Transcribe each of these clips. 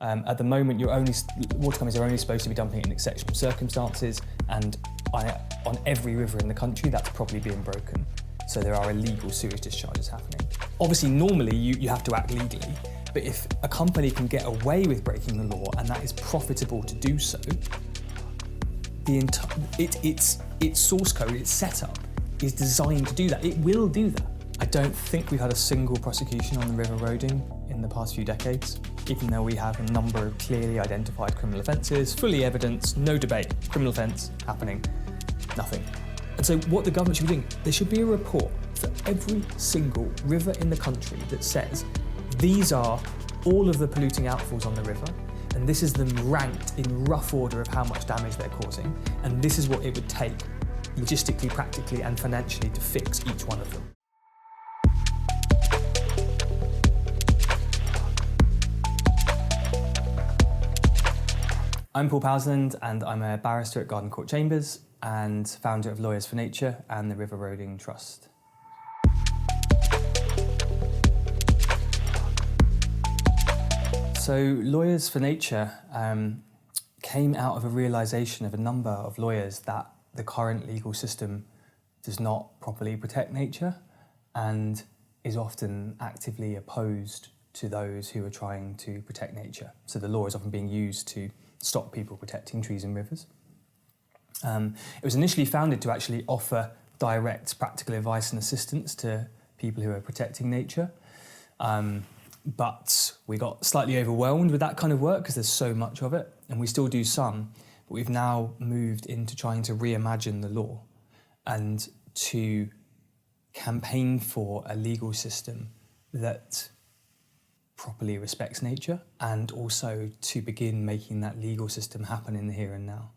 At the moment, water companies are only supposed to be dumping it in exceptional circumstances, and on every river in the country, that's probably being broken. So there are illegal sewage discharges happening. Obviously, normally you have to act legally, but if a company can get away with breaking the law and that is profitable to do so, its source code, its setup, is designed to do that. It will do that. I don't think we've had a single prosecution on the river eroding in the past few decades, even though we have a number of clearly identified criminal offences, fully evidenced, no debate, criminal offence happening, nothing. And so what the government should be doing, there should be a report for every single river in the country that says these are all of the polluting outfalls on the river, and this is them ranked in rough order of how much damage they're causing, and this is what it would take logistically, practically and financially to fix each one of them. I'm Paul Powlesland, and I'm a barrister at Garden Court Chambers and founder of Lawyers for Nature and the River Eroding Trust. So Lawyers for Nature came out of a realisation of a number of lawyers that the current legal system does not properly protect nature and is often actively opposed to those who are trying to protect nature. So the law is often being used to stop people protecting trees and rivers. It was initially founded to actually offer direct practical advice and assistance to people who are protecting nature. But we got slightly overwhelmed with that kind of work because there's so much of it, and we still do some, but we've now moved into trying to reimagine the law and to campaign for a legal system that properly respects nature, and also to begin making that legal system happen in the here and now.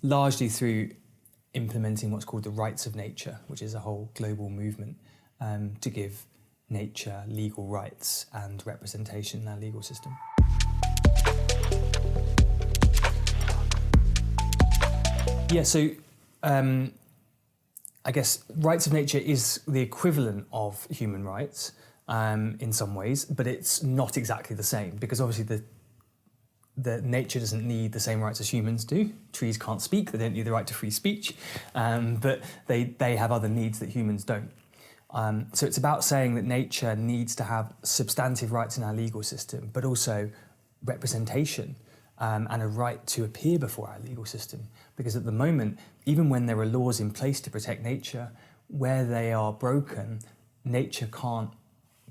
Largely through implementing what's called the rights of nature, which is a whole global movement to give nature legal rights and representation in our legal system. Yeah, so I guess rights of nature is the equivalent of human rights in some ways, but it's not exactly the same, because obviously the nature doesn't need the same rights as humans do. Trees can't speak, they don't need the right to free speech, but they have other needs that humans don't. So it's about saying that nature needs to have substantive rights in our legal system, but also representation and a right to appear before our legal system. Because at the moment, even when there are laws in place to protect nature, where they are broken, nature can't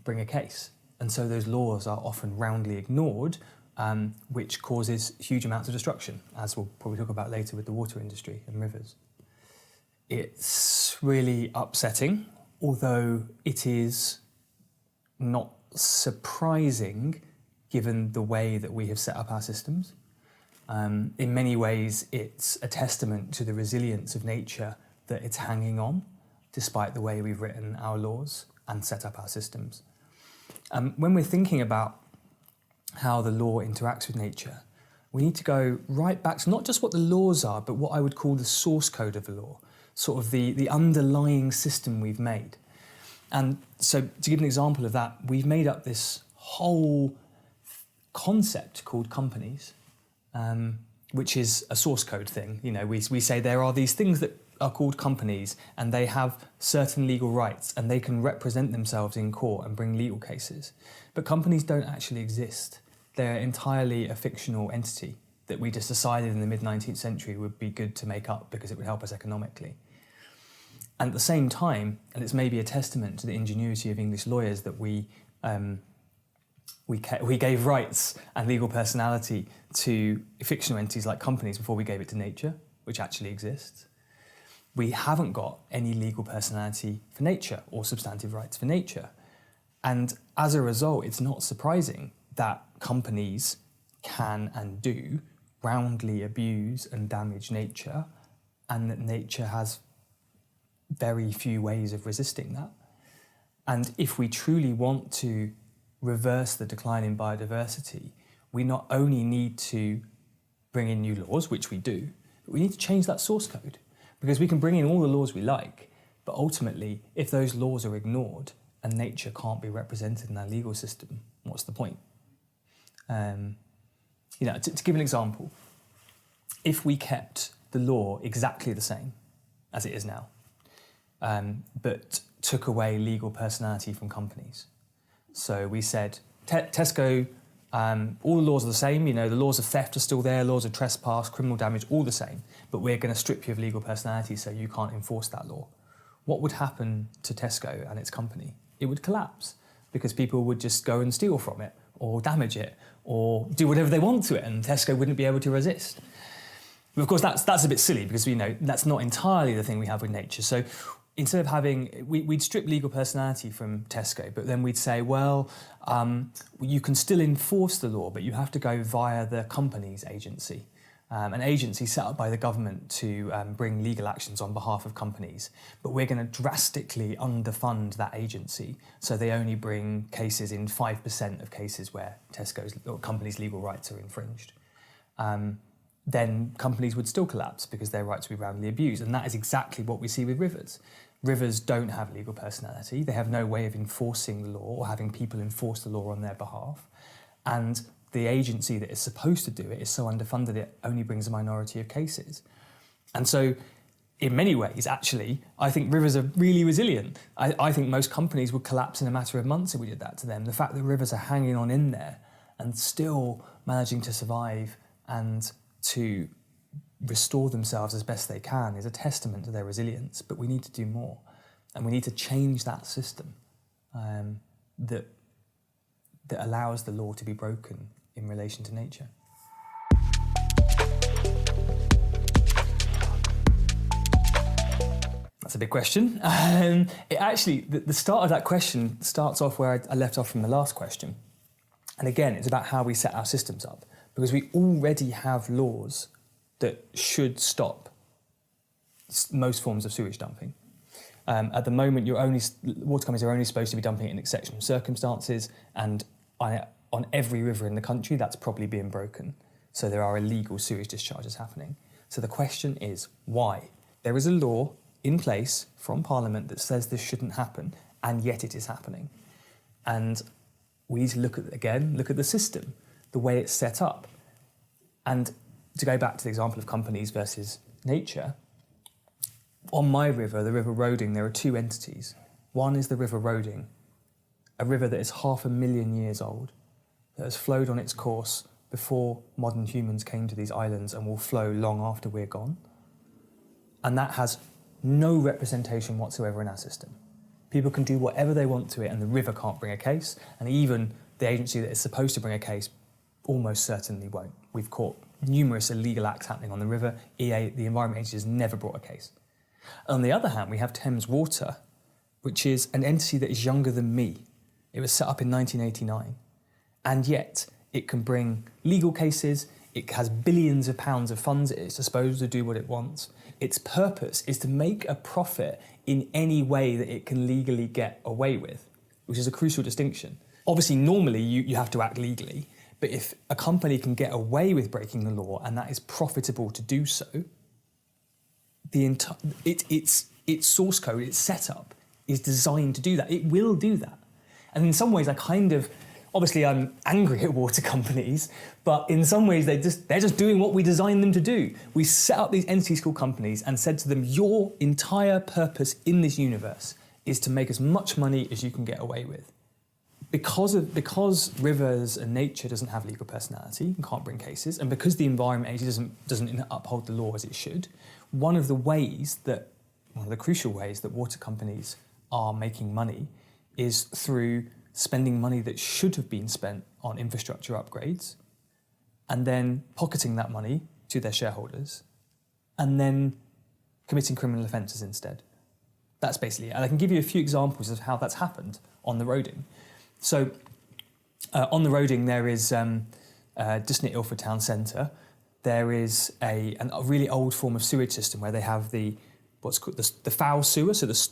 bring a case. And so those laws are often roundly ignored, which causes huge amounts of destruction, as we'll probably talk about later with the water industry and rivers. It's really upsetting, although it is not surprising given the way that we have set up our systems. In many ways, it's a testament to the resilience of nature that it's hanging on, despite the way we've written our laws and set up our systems. When we're thinking about how the law interacts with nature, we need to go right back to not just what the laws are, but what I would call the source code of the law, sort of the underlying system we've made. And so to give an example of that, we've made up this whole concept called companies, which is a source code thing. You know, we say there are these things that are called companies, and they have certain legal rights, and they can represent themselves in court and bring legal cases. But companies don't actually exist. They're entirely a fictional entity that we just decided in the mid-19th century would be good to make up because it would help us economically. And at the same time, and it's maybe a testament to the ingenuity of English lawyers that we gave rights and legal personality to fictional entities like companies before we gave it to nature, which actually exists. We haven't got any legal personality for nature or substantive rights for nature. And as a result, it's not surprising that companies can and do roundly abuse and damage nature, and that nature has very few ways of resisting that. And if we truly want to reverse the decline in biodiversity, we not only need to bring in new laws, which we do, but we need to change that source code. Because we can bring in all the laws we like, but ultimately, if those laws are ignored and nature can't be represented in our legal system, what's the point? To give an example, if we kept the law exactly the same as it is now, but took away legal personality from companies. So we said, Tesco, all the laws are the same, the laws of theft are still there, laws of trespass, criminal damage, all the same, but we're going to strip you of legal personality so you can't enforce that law. What would happen to Tesco and its company? It would collapse because people would just go and steal from it or damage it or do whatever they want to it, and Tesco wouldn't be able to resist. But of course, that's a bit silly because that's not entirely the thing we have with nature. So instead of we'd strip legal personality from Tesco, but then we'd say, you can still enforce the law, but you have to go via the company's agency. An agency set up by the government to bring legal actions on behalf of companies. But we're going to drastically underfund that agency, so they only bring cases in 5% of cases where Tesco's or companies' legal rights are infringed. Then companies would still collapse because their rights would be roundly abused. And that is exactly what we see with rivers. Rivers don't have legal personality. They have no way of enforcing the law or having people enforce the law on their behalf. And the agency that is supposed to do it is so underfunded it only brings a minority of cases. And so in many ways, actually, I think rivers are really resilient. I think most companies would collapse in a matter of months if we did that to them. The fact that rivers are hanging on in there and still managing to survive and to restore themselves as best they can is a testament to their resilience, but we need to do more. And we need to change that system that allows the law to be broken in relation to nature. That's a big question. The start of that question starts off where I left off from the last question. And again, it's about how we set our systems up. Because we already have laws that should stop most forms of sewage dumping. At the moment, water companies are only supposed to be dumping it in exceptional circumstances, and on every river in the country, that's probably being broken. So there are illegal sewage discharges happening. So the question is, why? There is a law in place from Parliament that says this shouldn't happen, and yet it is happening. And we need to look at the system, the way it's set up. And to go back to the example of companies versus nature, on my river, the River Roding, there are two entities. One is the River Roding, a river that is 500,000 years old, that has flowed on its course before modern humans came to these islands and will flow long after we're gone. And that has no representation whatsoever in our system. People can do whatever they want to it and the river can't bring a case, and even the agency that is supposed to bring a case almost certainly won't. We've caught numerous illegal acts happening on the river. EA, the Environment Agency, has never brought a case. On the other hand, we have Thames Water, which is an entity that is younger than me. It was set up in 1989, and yet it can bring legal cases. It has billions of pounds of funds. It's supposed to do what it wants. Its purpose is to make a profit in any way that it can legally get away with, which is a crucial distinction. Obviously, normally you have to act legally, but if a company can get away with breaking the law and that is profitable to do so, its source code, its setup, is designed to do that. It will do that. And in some ways, obviously I'm angry at water companies, but in some ways they're just doing what we designed them to do. We set up these entities called companies and said to them, your entire purpose in this universe is to make as much money as you can get away with. Because rivers and nature doesn't have legal personality and can't bring cases, and because the Environment Agency doesn't uphold the law as it should, one of the crucial ways that water companies are making money is through spending money that should have been spent on infrastructure upgrades and then pocketing that money to their shareholders and then committing criminal offences instead. That's basically it. And I can give you a few examples of how that's happened on the Roding. So on the Roding, there is, just near Ilford Town Centre, there is a really old form of sewage system where they have what's called the foul sewer, so the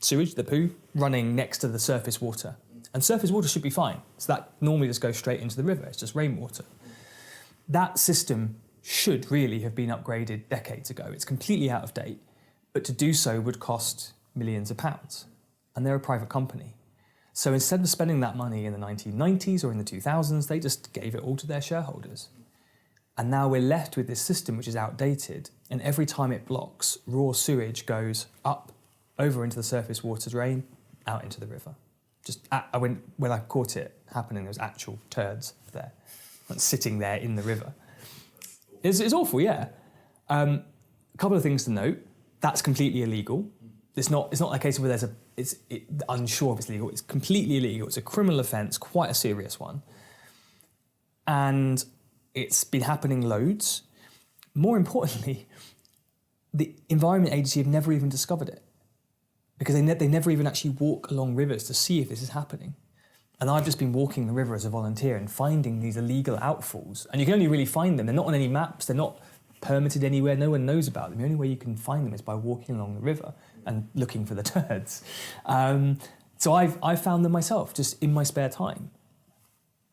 sewage, the poo, running next to the surface water. And surface water should be fine. So that normally just goes straight into the river. It's just rainwater. That system should really have been upgraded decades ago. It's completely out of date. But to do so would cost millions of pounds. And they're a private company. So instead of spending that money in the 1990s or in the 2000s, they just gave it all to their shareholders. And now we're left with this system which is outdated, and every time it blocks, raw sewage goes up, over into the surface water drain, out into the river. When I caught it happening, there was actual turds there, sitting there in the river. It's awful, yeah. A couple of things to note. That's completely illegal. It's not a case where it's unsure if it's legal. It's completely illegal. It's a criminal offence, quite a serious one. And it's been happening loads. More importantly, the Environment Agency have never even discovered it, because they never even actually walk along rivers to see if this is happening. And I've just been walking the river as a volunteer and finding these illegal outfalls. And you can only really find them. They're not on any maps. They're not permitted anywhere. No one knows about them. The only way you can find them is by walking along the river and looking for the turds. So I've found them myself, just in my spare time.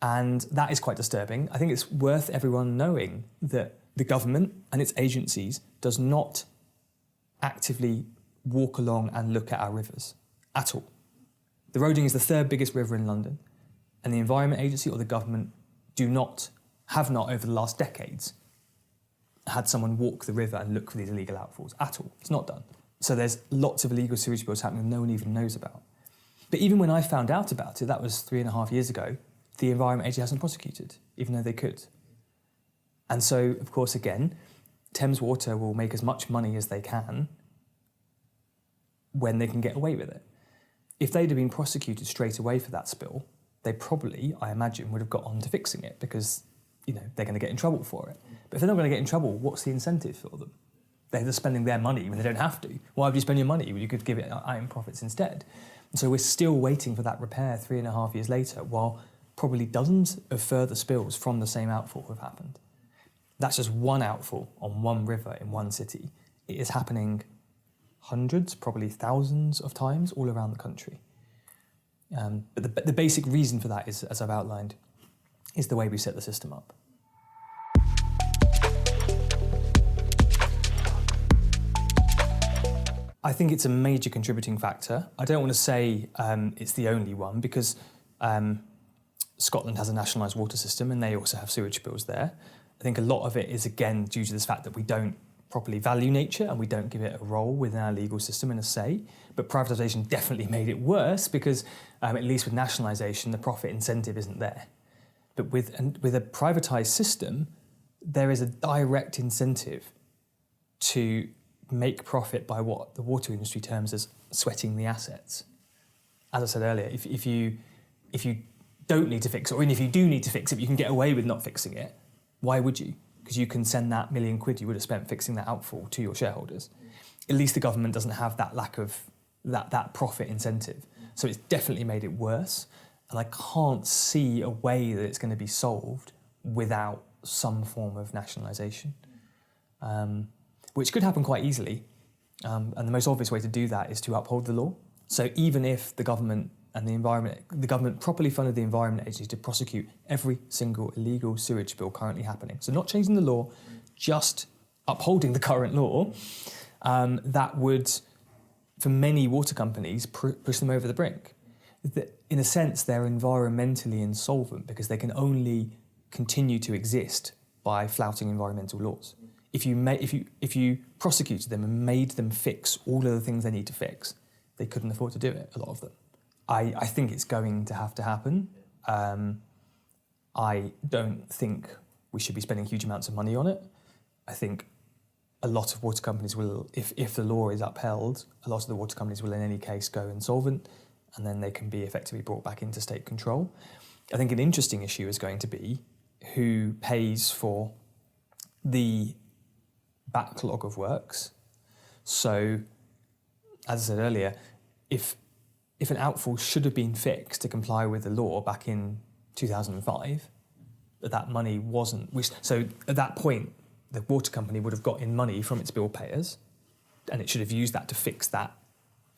And that is quite disturbing. I think it's worth everyone knowing that the government and its agencies does not actively walk along and look at our rivers at all. The Roding is the third biggest river in London, and the Environment Agency or the government have not over the last decades had someone walk the river and look for these illegal outfalls at all. It's not done. So there's lots of illegal sewage spills happening no one even knows about. But even when I found out about it, that was 3.5 years ago, the Environment Agency hasn't prosecuted, even though they could. And so, of course, again, Thames Water will make as much money as they can when they can get away with it. If they'd have been prosecuted straight away for that spill, they probably, I imagine, would have got on to fixing it, because they're going to get in trouble for it. But if they're not going to get in trouble, what's the incentive for them? They're just spending their money when they don't have to. Why would you spend your money when you could give it out in profits instead? And so we're still waiting for that repair 3.5 years later, while probably dozens of further spills from the same outfall have happened. That's just one outfall on one river in one city. It is happening hundreds, probably thousands of times all around the country. But the basic reason for that is, as I've outlined, is the way we set the system up. I think it's a major contributing factor. I don't want to say it's the only one, because Scotland has a nationalised water system and they also have sewage spills there. I think a lot of it is, again, due to this fact that we don't properly value nature and we don't give it a role within our legal system and a say. But privatisation definitely made it worse, because at least with nationalisation, the profit incentive isn't there. But with a privatised system, there is a direct incentive to make profit by what the water industry terms as sweating the assets. As I said earlier, if you don't need to fix it, or even if you do need to fix it, but you can get away with not fixing it, why would you? Because you can send that £1 million you would have spent fixing that outfall to your shareholders. At least the government doesn't have that lack of that profit incentive. So it's definitely made it worse. And I can't see a way that it's going to be solved without some form of nationalisation, which could happen quite easily. And the most obvious way to do that is to uphold the law. So even if the government properly funded the Environment Agency to prosecute every single illegal sewage spill currently happening, so not changing the law, just upholding the current law, that would, for many water companies, push them over the brink. In a sense, they're environmentally insolvent because they can only continue to exist by flouting environmental laws. If you prosecuted them and made them fix all of the things they need to fix, they couldn't afford to do it, a lot of them. I think it's going to have to happen. I don't think we should be spending huge amounts of money on it. I think a lot of water companies will, if the law is upheld, a lot of the water companies will in any case go insolvent, and then they can be effectively brought back into state control. I think an interesting issue is going to be who pays for the backlog of works. So, as I said earlier, if an outfall should have been fixed to comply with the law back in 2005, that money wasn't. So at that point, the water company would have got in money from its bill payers, and it should have used that to fix that.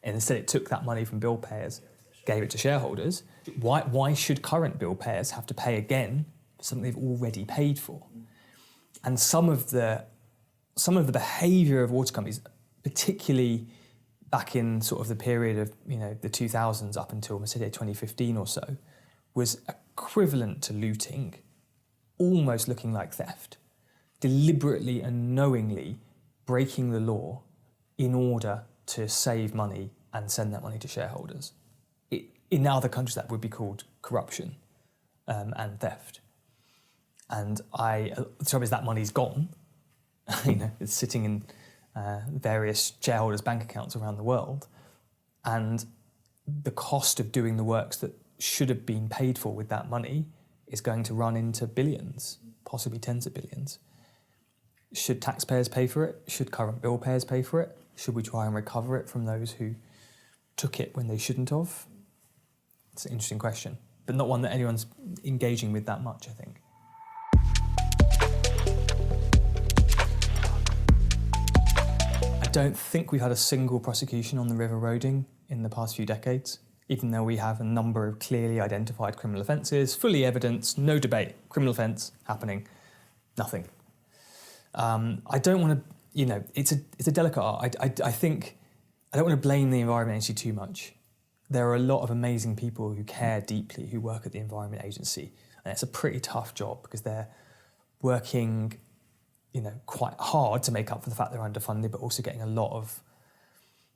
And instead it took that money from bill payers, gave it to shareholders. Why should current bill payers have to pay again for something they've already paid for? And some of the behaviour of water companies, particularly back in sort of the period of, the 2000s up until, say, 2015 or so, was equivalent to looting, almost looking like theft, deliberately and knowingly breaking the law in order to save money and send that money to shareholders. In other countries, that would be called corruption and theft. And the trouble is that money's gone. It's sitting in various shareholders' bank accounts around the world, and the cost of doing the works that should have been paid for with that money is going to run into billions, possibly tens of billions. Should taxpayers pay for it? Should current bill payers pay for it? Should we try and recover it from those who took it when they shouldn't have? It's an interesting question, but not one that anyone's engaging with that much, I think. I don't think we've had a single prosecution on the river roading in the past few decades, even though we have a number of clearly identified criminal offences, fully evidenced, no debate, criminal offence happening, nothing. I don't want to, it's a delicate art. I think I don't want to blame the Environment Agency too much. There are a lot of amazing people who care deeply who work at the Environment Agency, and it's a pretty tough job because they're working, quite hard to make up for the fact they're underfunded, but also getting a lot of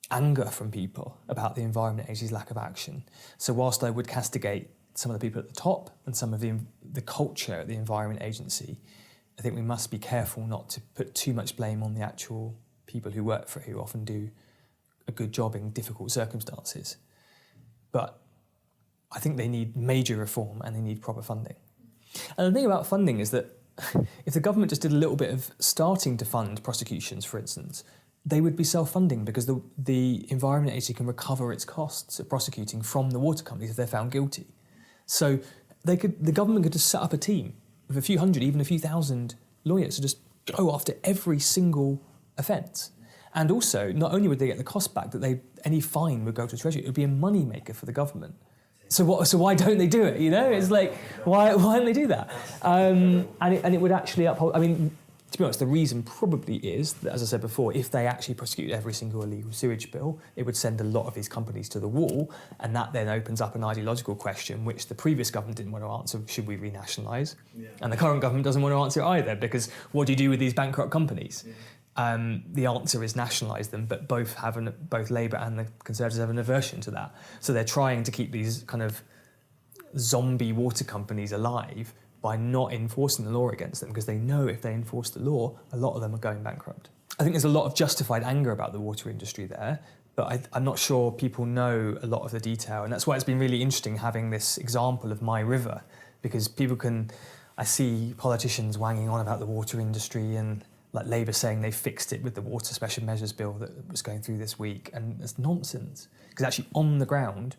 anger from people about the Environment Agency's lack of action. So whilst I would castigate some of the people at the top and some of the culture at the Environment Agency, I think we must be careful not to put too much blame on the actual people who work for it, who often do a good job in difficult circumstances. But I think they need major reform and they need proper funding. And the thing about funding is that if the government just did a little bit of starting to fund prosecutions, for instance, they would be self-funding because the Environment Agency can recover its costs of prosecuting from the water companies if they're found guilty. So the government could just set up a team of a few hundred, even a few thousand lawyers to just go after every single offence. And also, not only would they get the cost back, that any fine would go to the Treasury, it would be a money maker for the government. So why don't they do it? It's like, why don't they do that? And it would actually uphold. I mean, to be honest, the reason probably is that, as I said before, if they actually prosecute every single illegal sewage bill, it would send a lot of these companies to the wall, and that then opens up an ideological question which the previous government didn't want to answer: should we renationalise? Yeah. And the current government doesn't want to answer either, because what do you do with these bankrupt companies? Yeah. The answer is nationalise them, but both Labour and the Conservatives have an aversion to that. So they're trying to keep these kind of zombie water companies alive by not enforcing the law against them, because they know if they enforce the law, a lot of them are going bankrupt. I think there's a lot of justified anger about the water industry there, but I'm not sure people know a lot of the detail, and that's why it's been really interesting having this example of my river, because I see politicians wanging on about the water industry and like Labour saying they fixed it with the Water Special Measures Bill that was going through this week, and it's nonsense. Because actually on the ground,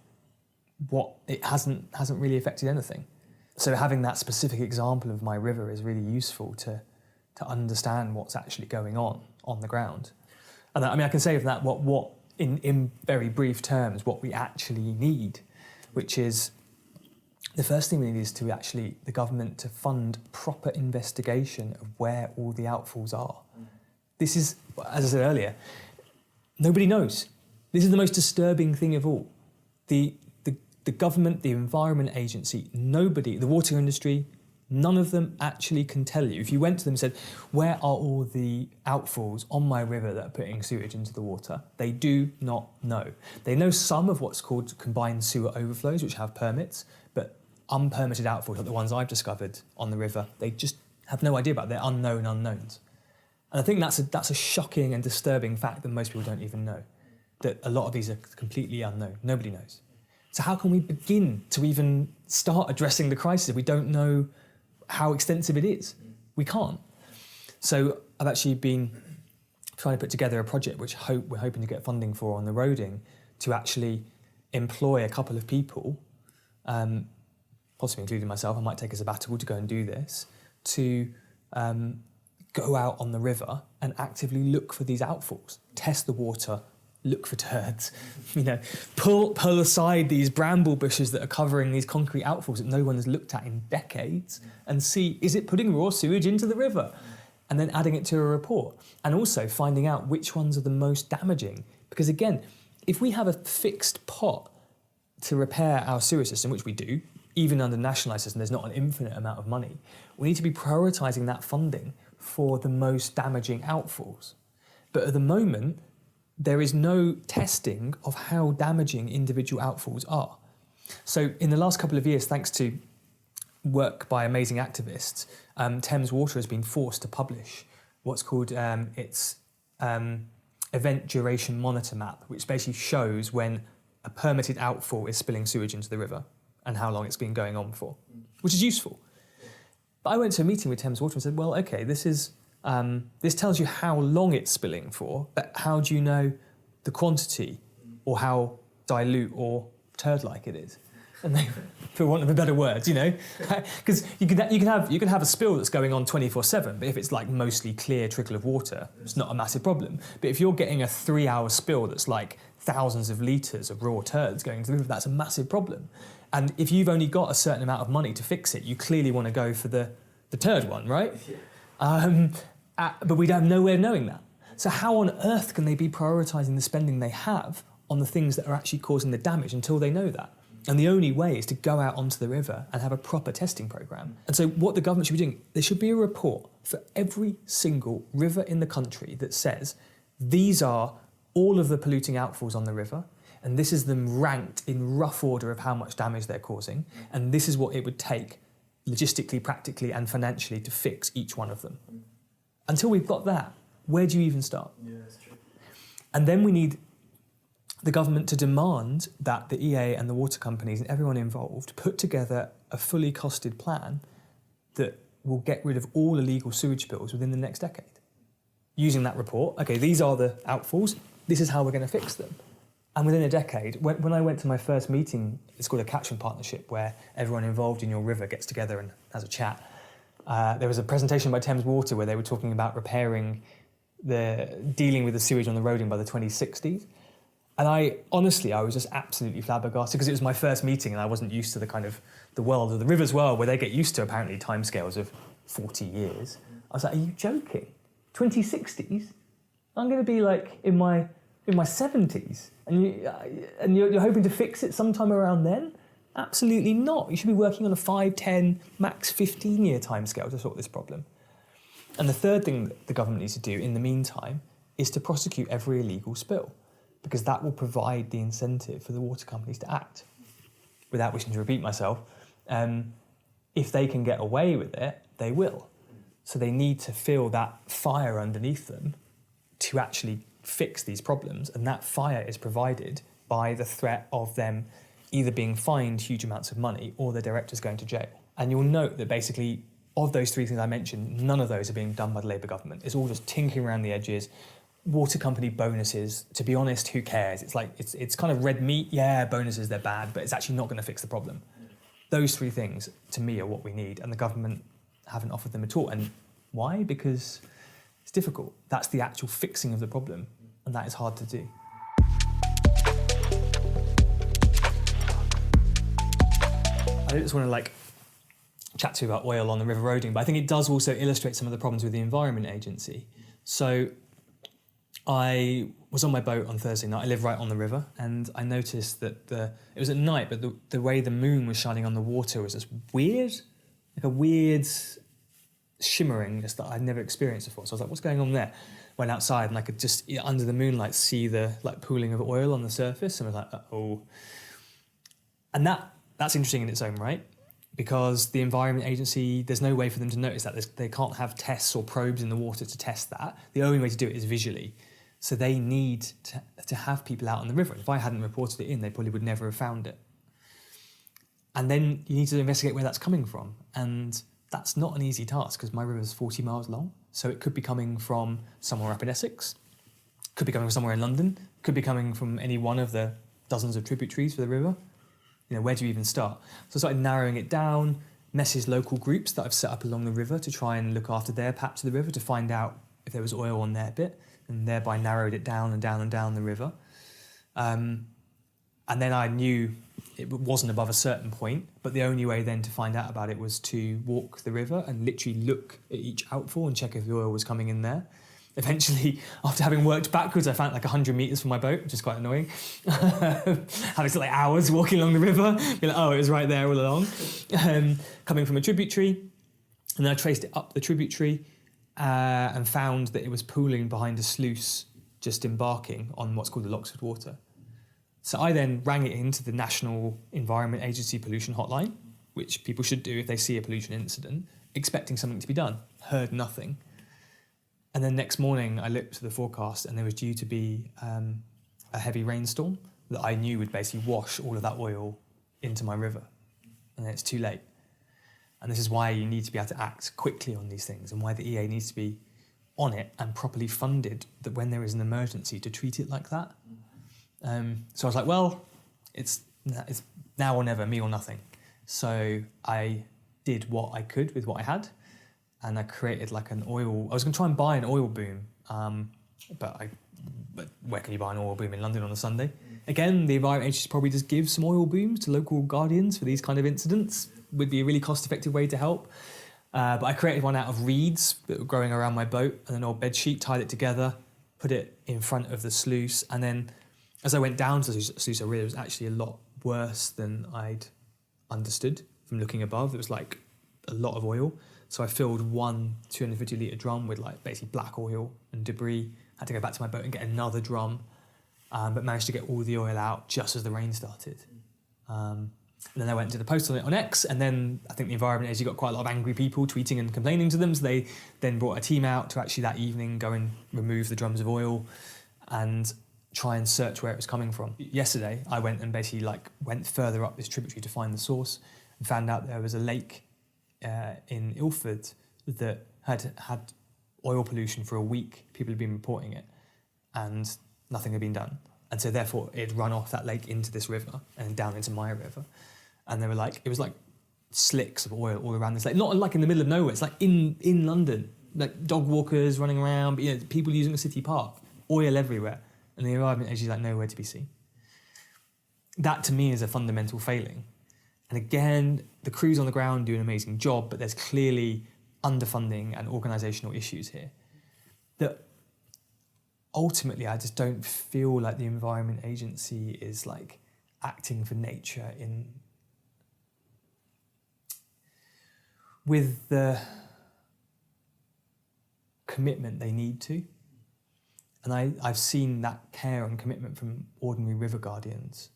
it hasn't really affected anything. So having that specific example of my river is really useful to understand what's actually going on the ground. And I can say of that what in very brief terms, what we actually need, which is the first thing we need is the government to fund proper investigation of where all the outfalls are. This is, as I said earlier, nobody knows. This is the most disturbing thing of all. The government, the Environment Agency, nobody, the water industry, none of them actually can tell you. If you went to them and said, where are all the outfalls on my river that are putting sewage into the water? They do not know. They know some of what's called combined sewer overflows, which have permits, but unpermitted outfalls, like the ones I've discovered on the river, they just have no idea about. They're unknown unknowns. And I think that's a shocking and disturbing fact that most people don't even know, that a lot of these are completely unknown. Nobody knows. So how can we begin to even start addressing the crisis if we don't know how extensive it is? We can't. So I've actually been trying to put together a project which we're hoping to get funding for on the roading, to actually employ a couple of people, possibly including myself. I might take a sabbatical to go and do this, to go out on the river and actively look for these outfalls, test the water, look for turds, pull aside these bramble bushes that are covering these concrete outfalls that no one has looked at in decades, and see, is it putting raw sewage into the river? And then adding it to a report. And also finding out which ones are the most damaging. Because again, if we have a fixed pot to repair our sewer system, which we do, even under nationalised system, there's not an infinite amount of money. We need to be prioritising that funding for the most damaging outfalls. But at the moment, there is no testing of how damaging individual outfalls are. So in the last couple of years, thanks to work by amazing activists, Thames Water has been forced to publish what's called its event duration monitor map, which basically shows when a permitted outfall is spilling sewage into the river and how long it's been going on for, which is useful. But I went to a meeting with Thames Water and said, well, okay, this tells you how long it's spilling for, but how do you know the quantity or how dilute or turd-like it is? And they, for want of a better word, because you can have a spill that's going on 24/7, but if it's like mostly clear trickle of water, it's not a massive problem. But if you're getting a 3-hour spill that's like thousands of litres of raw turds going into the river, that's a massive problem. And if you've only got a certain amount of money to fix it, you clearly want to go for the turd one, right? But we have no way of knowing that. So how on earth can they be prioritising the spending they have on the things that are actually causing the damage until they know that? And the only way is to go out onto the river and have a proper testing programme. And so what the government should be doing, there should be a report for every single river in the country that says these are all of the polluting outfalls on the river, and this is them ranked in rough order of how much damage they're causing, and this is what it would take logistically, practically and financially to fix each one of them. Until we've got that, where do you even start? Yeah, that's true. And then we need the government to demand that the EA and the water companies and everyone involved put together a fully costed plan that will get rid of all illegal sewage spills within the next decade. Using that report, okay, these are the outfalls, this is how we're going to fix them. And within a decade, when I went to my first meeting, it's called a catchment partnership, where everyone involved in your river gets together and has a chat. There was a presentation by Thames Water where they were talking about dealing with the sewage on the roading by the 2060s. And I was just absolutely flabbergasted because it was my first meeting and I wasn't used to the world of the rivers world, where they get used to apparently timescales of 40 years. I was like, are you joking? 2060s? I'm going to be like in my 70s and you're hoping to fix it sometime around then? Absolutely not. You should be working on a 5, 10, max 15-year timescale to sort this problem. And the third thing that the government needs to do in the meantime is to prosecute every illegal spill, because that will provide the incentive for the water companies to act. Without wishing to repeat myself, if they can get away with it, they will. So they need to feel that fire underneath them to actually fix these problems, and that fire is provided by the threat of them either being fined huge amounts of money or the directors going to jail. And you'll note that basically, of those three things I mentioned, none of those are being done by the Labour government. It's all just tinkering around the edges. Water company bonuses, to be honest, who cares? It's like, it's kind of red meat. Yeah, bonuses, they're bad, but it's actually not going to fix the problem. Those three things, to me, are what we need, and the government haven't offered them at all. And why? Because it's difficult. That's the actual fixing of the problem, and that is hard to do. I just want to chat to you about oil on the river roading, but I think it does also illustrate some of the problems with the Environment Agency. So I was on my boat on Thursday night. I live right on the river, and I noticed that it was at night, but the way the moon was shining on the water was just weird, like a weird shimmering just that I'd never experienced before. So I was like, what's going on there? Went outside and I could just, under the moonlight, see the pooling of oil on the surface, and I was like, uh-oh. And that's interesting in its own right, because the Environment Agency, there's no way for them to notice that. They can't have tests or probes in the water to test that. The only way to do it is visually. So they need to have people out on the river. If I hadn't reported it in, they probably would never have found it. And then you need to investigate where that's coming from. And that's not an easy task, because my river is 40 miles long. So it could be coming from somewhere up in Essex, could be coming from somewhere in London, could be coming from any one of the dozens of tributaries for the river. Where do you even start? So I started narrowing it down, messaged local groups that I've set up along the river to try and look after their patch of the river to find out if there was oil on their bit, and thereby narrowed it down and down and down the river. And then I knew it wasn't above a certain point, but the only way then to find out about it was to walk the river and literally look at each outfall and check if the oil was coming in there. Eventually, after having worked backwards, I found like 100 meters from my boat, which is quite annoying. Having to like hours walking along the river, be like, oh, it was right there all along. Coming from a tributary, and then I traced it up the tributary and found that it was pooling behind a sluice just embarking on what's called the Loxford Water. So I then rang it into the National Environment Agency Pollution Hotline, which people should do if they see a pollution incident, expecting something to be done. Heard nothing. And then next morning I looked to the forecast and there was due to be a heavy rainstorm that I knew would basically wash all of that oil into my river. And then it's too late. And this is why you need to be able to act quickly on these things and why the EA needs to be on it and properly funded that when there is an emergency to treat it like that. So I was like, well, it's now or never, me or nothing. So I did what I could with what I had, and I created like an oil. I was going to try and buy an oil boom, but where can you buy an oil boom in London on a Sunday? Again, the Environment Agency probably just gives some oil booms to local guardians for these kind of incidents. Would be a really cost-effective way to help. But I created one out of reeds that were growing around my boat and an old bed sheet, tied it together, put it in front of the sluice, and then as I went down to the sluice, I realised it was actually a lot worse than I'd understood from looking above. There was like a lot of oil. So I filled one 250 litre drum with like basically black oil and debris. Had to go back to my boat and get another drum, but managed to get all the oil out just as the rain started. And then I went to the post on it on X, and then I think the Environment Agency got quite a lot of angry people tweeting and complaining to them, so they then brought a team out to actually that evening go and remove the drums of oil and try and search where it was coming from. Yesterday, I went and basically went further up this tributary to find the source and found out there was a lake in Ilford that had had oil pollution for a week. People had been reporting it and nothing had been done. And so therefore it had run off that lake into this river and down into my river. And they were like, it was like slicks of oil all around this lake. Not like in the middle of nowhere, it's like in London. Like dog walkers running around, people using a city park, oil everywhere. And the Environment Agency is like nowhere to be seen. That to me is a fundamental failing. And again, the crews on the ground do an amazing job, but there's clearly underfunding and organisational issues here that ultimately I just don't feel like the Environment Agency is like acting for nature with the commitment they need to. And I've seen that care and commitment from ordinary river guardians,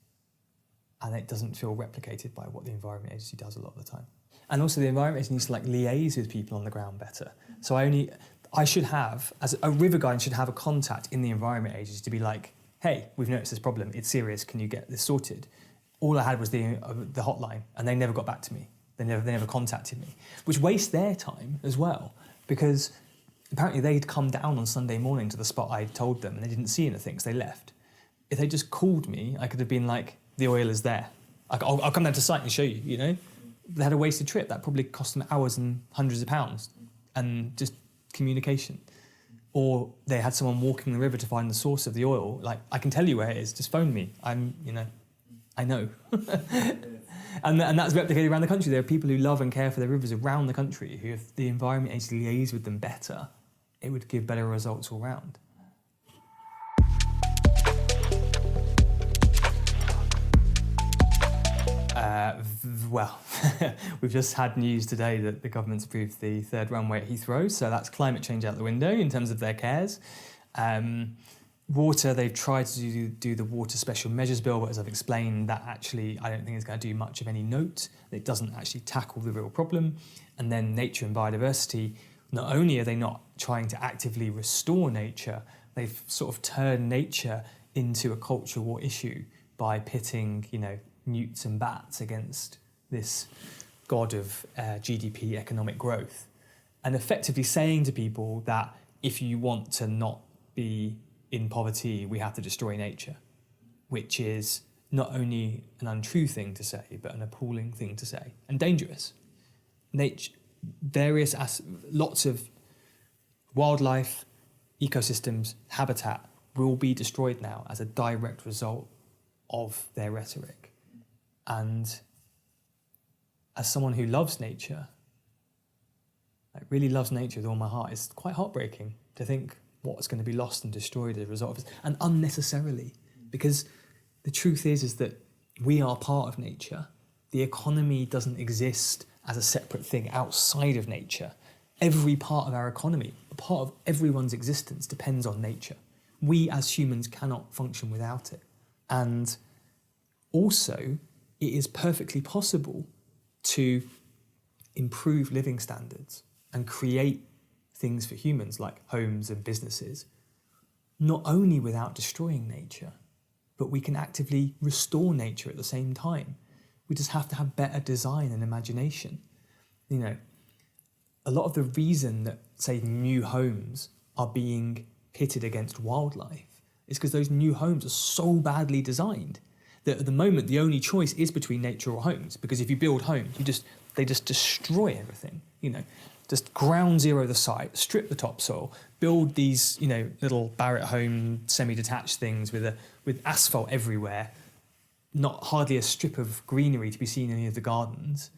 and it doesn't feel replicated by what the Environment Agency does a lot of the time. And also the Environment Agency needs to liaise with people on the ground better. So I should have, as a river guardian, should have a contact in the Environment Agency to be like, hey, we've noticed this problem, it's serious, can you get this sorted? All I had was the hotline, and they never got back to me. They never contacted me, which wastes their time as well, because apparently they'd come down on Sunday morning to the spot I'd told them and they didn't see anything, so they left. If they just called me, I could have been like, the oil is there. I'll come down to site and show you, They had a wasted trip. That probably cost them hours and hundreds of pounds and just communication. Or they had someone walking the river to find the source of the oil. Like, I can tell you where it is, just phone me. I know. And that's replicated around the country. There are people who love and care for their rivers around the country who, if the Environment Agency liaised with them better, it would give better results all round. Well, we've just had news today that the government's approved the third runway at Heathrow, so that's climate change out the window in terms of their cares. Water, they've tried to do the water special measures bill, but as I've explained, that actually I don't think is going to do much of any note. It doesn't actually tackle the real problem. And then nature and biodiversity, not only are they not trying to actively restore nature, they've sort of turned nature into a culture war issue by pitting, newts and bats against this god of GDP economic growth, and effectively saying to people that if you want to not be in poverty, we have to destroy nature, which is not only an untrue thing to say, but an appalling thing to say, and dangerous. Nature, lots of wildlife, ecosystems, habitat will be destroyed now as a direct result of their rhetoric. And as someone who loves nature, really loves nature with all my heart, it's quite heartbreaking to think what's going to be lost and destroyed as a result of this, and unnecessarily, because the truth is that we are part of nature. The economy doesn't exist as a separate thing outside of nature. Every part of our economy, a part of everyone's existence, depends on nature. We as humans cannot function without it. And also, it is perfectly possible to improve living standards and create things for humans like homes and businesses, not only without destroying nature, but we can actively restore nature at the same time. We just have to have better design and imagination. You know, a lot of the reason that, say, new homes are being pitted against wildlife is because those new homes are so badly designed that at the moment the only choice is between nature or homes, because if you build homes, they just destroy everything, you know. Just ground zero the site, strip the topsoil, build these, you know, little Barratt home semi-detached things with asphalt everywhere, not hardly a strip of greenery to be seen in any of the gardens.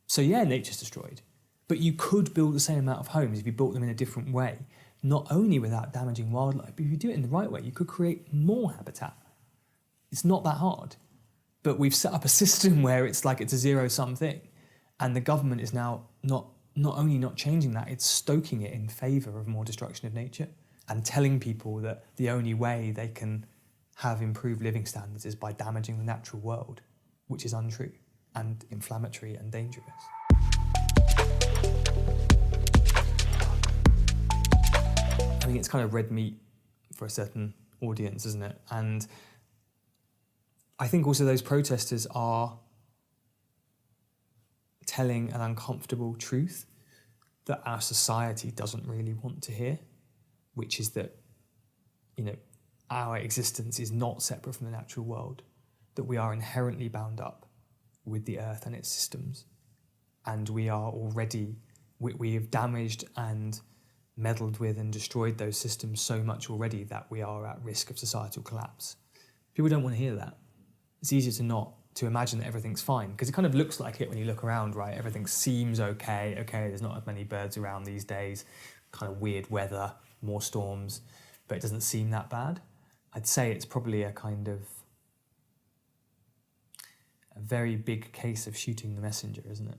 So yeah, nature's destroyed. But you could build the same amount of homes if you built them in a different way, not only without damaging wildlife, but if you do it in the right way, you could create more habitat. It's not that hard. But we've set up a system where it's like it's a zero-sum thing. And the government is now not only not changing that, it's stoking it in favour of more destruction of nature and telling people that the only way they can have improved living standards is by damaging the natural world, which is untrue and inflammatory and dangerous. I mean, it's kind of red meat for a certain audience, isn't it? And I think also those protesters are telling an uncomfortable truth that our society doesn't really want to hear, which is that, you know, our existence is not separate from the natural world, that we are inherently bound up with the earth and its systems, and we are already, we have damaged and meddled with and destroyed those systems so much already that we are at risk of societal collapse. People don't want to hear that. It's easier to imagine that everything's fine, because it kind of looks like it when you look around, right? Everything seems okay, there's not as many birds around these days, kind of weird weather, more storms, but it doesn't seem that bad. I'd say it's probably a kind of a very big case of shooting the messenger, isn't it?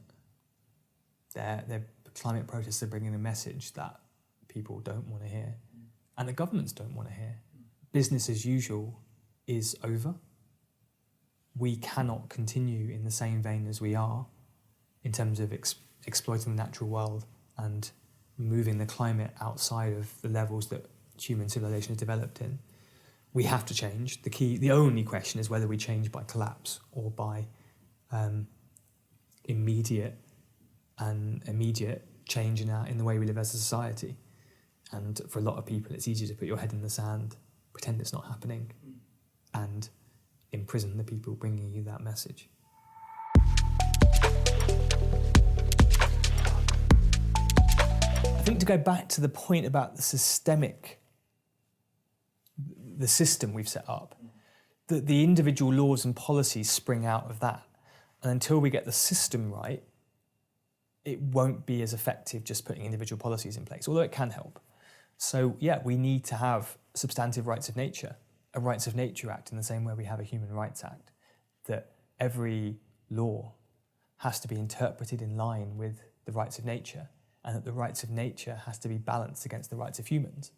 The climate protests are bringing a message that people don't want to hear, and the governments don't want to hear. Business as usual is over. We cannot continue in the same vein as we are in terms of exploiting the natural world and moving the climate outside of the levels that human civilization has developed in. We have to change. The only question is whether we change by collapse or by immediate change in the way we live as a society. And for a lot of people, it's easier to put your head in the sand, pretend it's not happening, and imprison the people bringing you that message. I think to go back to the point about the system we've set up, that the individual laws and policies spring out of that. And until we get the system right, it won't be as effective just putting individual policies in place, although it can help. So yeah, we need to have substantive rights of nature, a Rights of Nature Act in the same way we have a Human Rights Act, that every law has to be interpreted in line with the rights of nature, and that the rights of nature has to be balanced against the rights of humans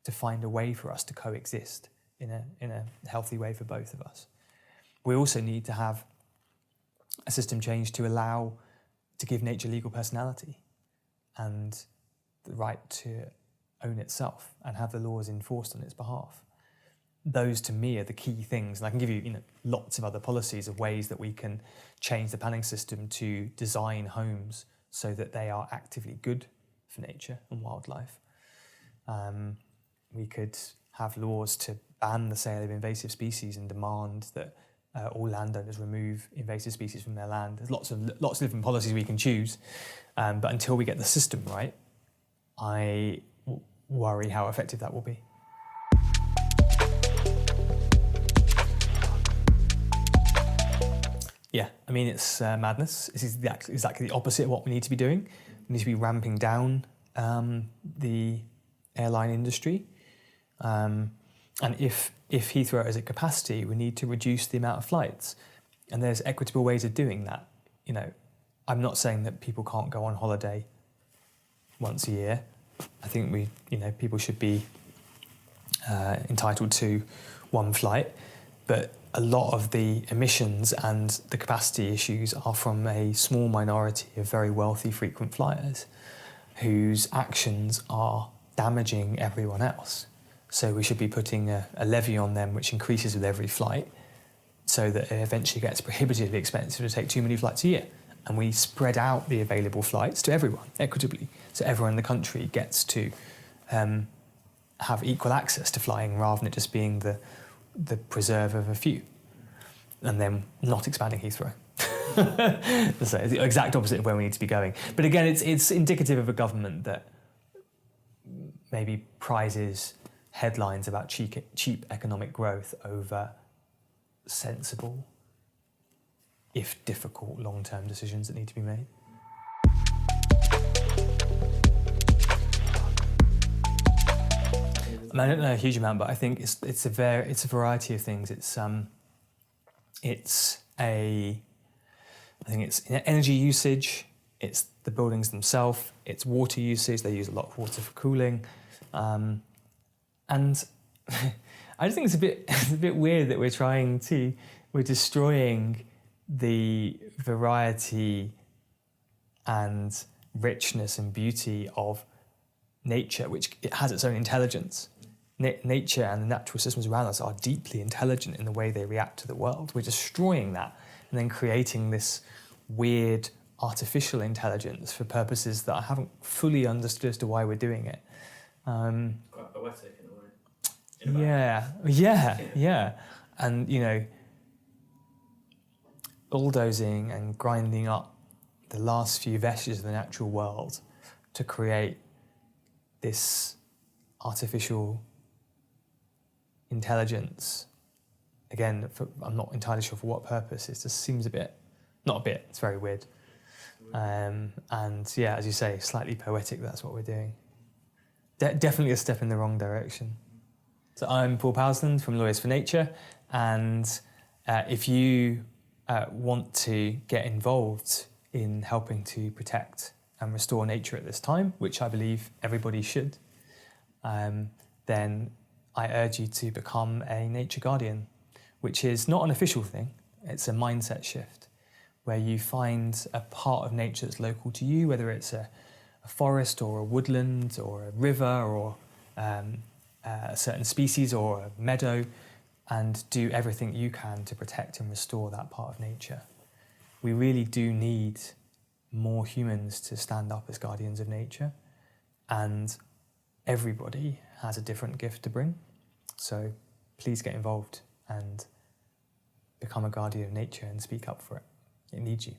to find a way for us to coexist in a healthy way for both of us. We also need to have a system change to give nature legal personality and the right to own itself and have the laws enforced on its behalf. Those to me are the key things, and I can give you, lots of other policies of ways that we can change the planning system to design homes so that they are actively good for nature and wildlife. We could have laws to ban the sale of invasive species and demand that all landowners remove invasive species from their land. There's lots of different policies we can choose, but until we get the system right, I worry how effective that will be. Yeah, I mean, it's madness. This is exactly the opposite of what we need to be doing. We need to be ramping down the airline industry. And if Heathrow is at capacity, we need to reduce the amount of flights. And there's equitable ways of doing that. You know, I'm not saying that people can't go on holiday once a year. I think people should be entitled to one flight, but a lot of the emissions and the capacity issues are from a small minority of very wealthy frequent flyers whose actions are damaging everyone else. So we should be putting a levy on them which increases with every flight, so that it eventually gets prohibitively expensive to take too many flights a year. And we spread out the available flights to everyone equitably, so everyone in the country gets to have equal access to flying, rather than it just being the preserve of a few, and then not expanding Heathrow. So it's the exact opposite of where we need to be going. But again, it's indicative of a government that maybe prizes headlines about cheap economic growth over sensible, if difficult, long-term decisions that need to be made. I mean, I don't know a huge amount, but I think it's a variety of things. I think it's energy usage, it's the buildings themselves, it's water usage. They use a lot of water for cooling, and I just think it's a bit weird that we're destroying the variety and richness and beauty of nature, which it has its own intelligence. Nature and the natural systems around us are deeply intelligent in the way they react to the world. We're destroying that and then creating this weird artificial intelligence for purposes that I haven't fully understood as to why we're doing it. Quite poetic in a way. Yeah. And, bulldozing and grinding up the last few vestiges of the natural world to create this artificial intelligence. Again, I'm not entirely sure for what purpose. It just seems it's very weird. And yeah, as you say, slightly poetic, that's what we're doing. Definitely a step in the wrong direction. So I'm Paul Powlesland from Lawyers for Nature, and if you want to get involved in helping to protect and restore nature at this time, which I believe everybody should, then I urge you to become a nature guardian, which is not an official thing. It's a mindset shift where you find a part of nature that's local to you, whether it's a forest or a woodland or a river or a certain species or a meadow, and do everything you can to protect and restore that part of nature. We really do need more humans to stand up as guardians of nature, and everybody has a different gift to bring. So please get involved and become a guardian of nature and speak up for it. It needs you.